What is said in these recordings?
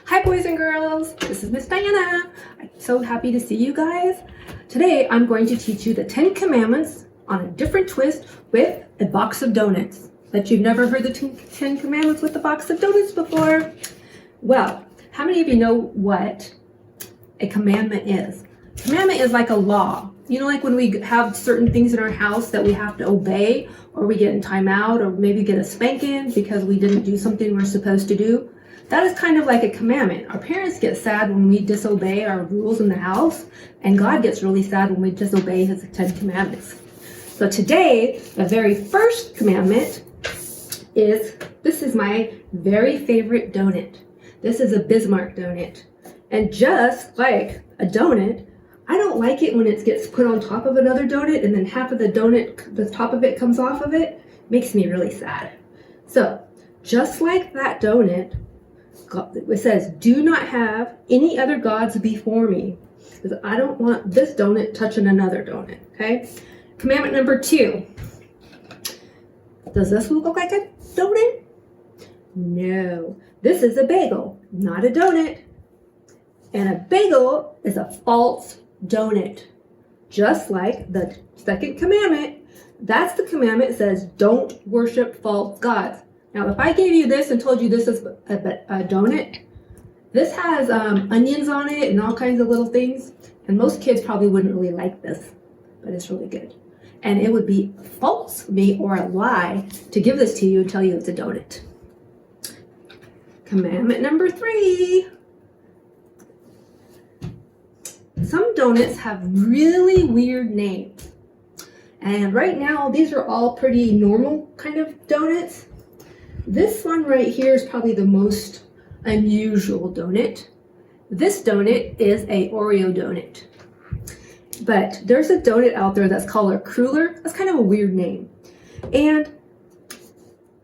Hi boys and girls, this is Miss Diana. I'm so happy to see you guys. Today I'm going to teach you the 10 commandments on a different twist with a box of donuts. Bet you've never heard the 10 commandments with a box of donuts before. Well, how many of you know what a commandment is? Commandment is like a law. You know, like when we have certain things in our house that we have to obey, or we get in timeout, or maybe get a spanking because we didn't do something we're supposed to do. That is kind of like a commandment. Our parents get sad when we disobey our rules in the house, and God gets really sad when we disobey his 10 commandments. So today, the very first commandment is, this is my very favorite donut. This is a Bismarck donut. And just like a donut, I don't like it when it gets put on top of another donut and then half of the donut, the top of it comes off of it. Makes me really sad. So, just like that donut, it says, do not have any other gods before me. Because I don't want this donut touching another donut, okay? Commandment number 2. Does this look like a donut? No. This is a bagel, not a donut. And a bagel is a false donut. Just like the second commandment, that's the commandment that says don't worship false gods. Now, if I gave you this and told you this is a donut, this has onions on it and all kinds of little things, and most kids probably wouldn't really like this, but it's really good. And it would be false of me or a lie to give this to you and tell you it's a donut. Commandment number 3. Some donuts have really weird names. And right now, these are all pretty normal kind of donuts. This one right here is probably the most unusual donut. This donut is a Oreo donut. But there's a donut out there that's called a cruller. That's kind of a weird name. And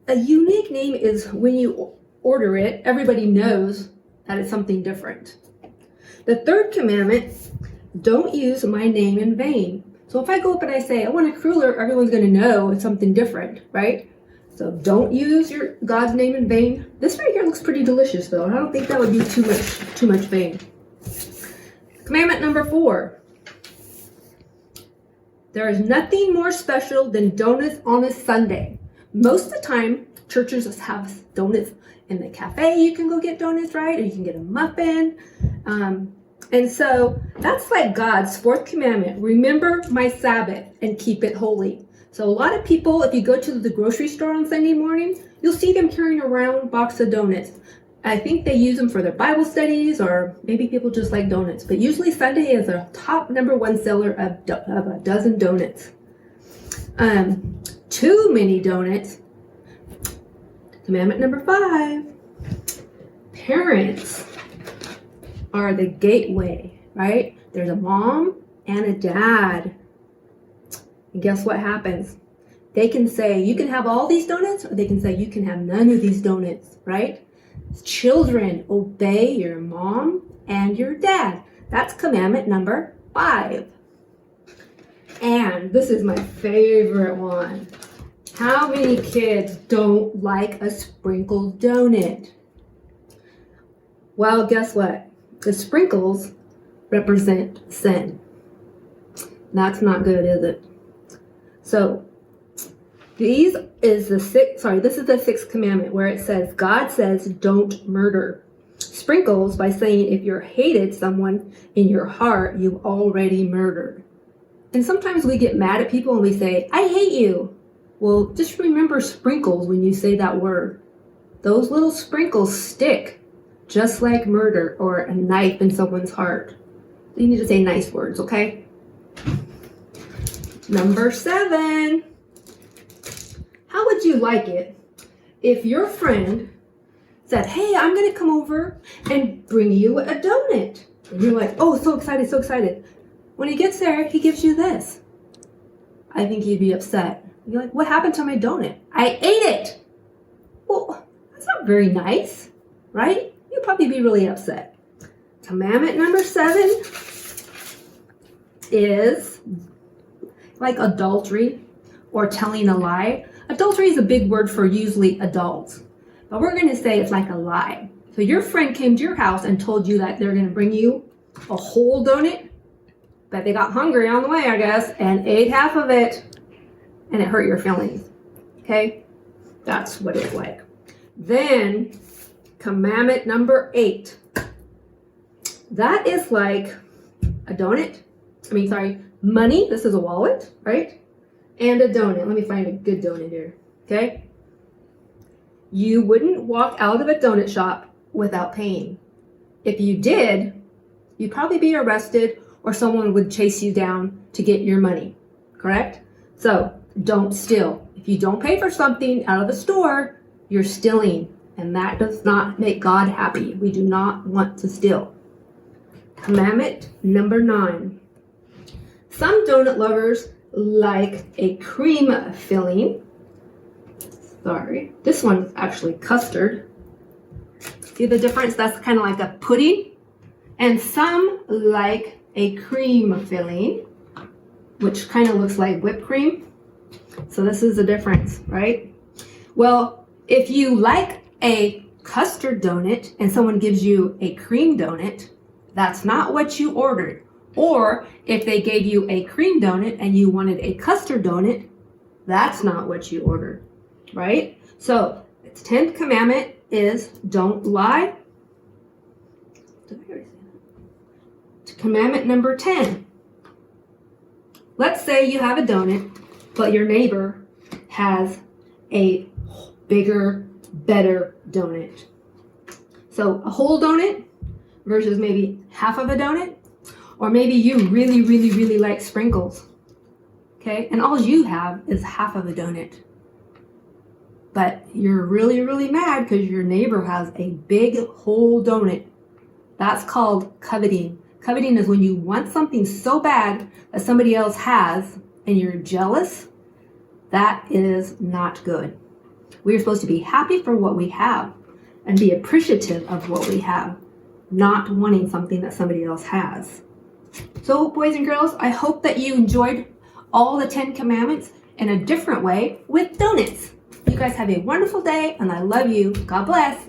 a unique name is when you order it, everybody knows that it's something different. The third commandment, don't use my name in vain. So if I go up and I say, I want a cruller, everyone's going to know it's something different, right? So don't use your God's name in vain. This right here looks pretty delicious, though. I don't think that would be too much vain. Commandment number 4. There is nothing more special than donuts on a Sunday. Most of the time, churches have donuts in the cafe. You can go get donuts, right? Or you can get a muffin. And so that's like God's 4th commandment. Remember my Sabbath and keep it holy. So a lot of people, if you go to the grocery store on Sunday morning, you'll see them carrying around a box of donuts. I think they use them for their Bible studies, or maybe people just like donuts. But usually Sunday is a top number 1 seller of a dozen donuts. Too many donuts. Commandment number 5. Parents are the gateway, right? There's a mom and a dad. And guess what happens? They can say, you can have all these donuts, or they can say, you can have none of these donuts, right? Children, obey your mom and your dad. That's commandment number 5. And this is my favorite one. How many kids don't like a sprinkled donut? Well, guess what? The sprinkles represent sin. That's not good, is it? So, this is the 6th commandment where it says, God says, don't murder. Sprinkles by saying if you're hated someone in your heart, you've already murdered. And sometimes we get mad at people and we say, I hate you. Well, just remember sprinkles when you say that word. Those little sprinkles stick. Just like murder or a knife in someone's heart. You need to say nice words, okay? Number 7. How would you like it if your friend said, hey, I'm going to come over and bring you a donut? And you're like, oh, so excited, so excited. When he gets there, he gives you this. I think you'd be upset. You're like, what happened to my donut? I ate it. Well, that's not very nice, right? You'd probably be really upset. Commandment number 7 is like adultery or telling a lie. Adultery is a big word for usually adults, but we're going to say it's like a lie. So your friend came to your house and told you that they're going to bring you a whole donut, but they got hungry on the way, I guess, and ate half of it, and it hurt your feelings. Okay? That's what it's like. Then, commandment number 8. That is like a donut. Money. This is a wallet, right? And a donut. Let me find a good donut here. Okay? You wouldn't walk out of a donut shop without paying. If you did, you'd probably be arrested or someone would chase you down to get your money. Correct? So, don't steal. If you don't pay for something out of the store, you're stealing. And that does not make God happy. We do not want to steal. Commandment number 9. Some donut lovers like a cream filling. Sorry, this one's actually custard. See the difference? That's kind of like a pudding. And some like a cream filling, which kind of looks like whipped cream. So this is the difference, right? Well, if you like a custard donut and someone gives you a cream donut, that's not what you ordered. Or if they gave you a cream donut and you wanted a custard donut, that's not what you ordered, right? So the 10th commandment is don't lie. Did I already say that? Commandment number 10. Let's say you have a donut, but your neighbor has a bigger, better donut. So a whole donut versus maybe half of a donut. Or maybe you really, really, really like sprinkles. Okay? And all you have is half of a donut. But you're really, really mad because your neighbor has a big whole donut. That's called coveting. Coveting is when you want something so bad that somebody else has and you're jealous. That is not good. We are supposed to be happy for what we have and be appreciative of what we have, not wanting something that somebody else has. So, boys and girls, I hope that you enjoyed all the 10 commandments in a different way with donuts. You guys have a wonderful day, and I love you. God bless.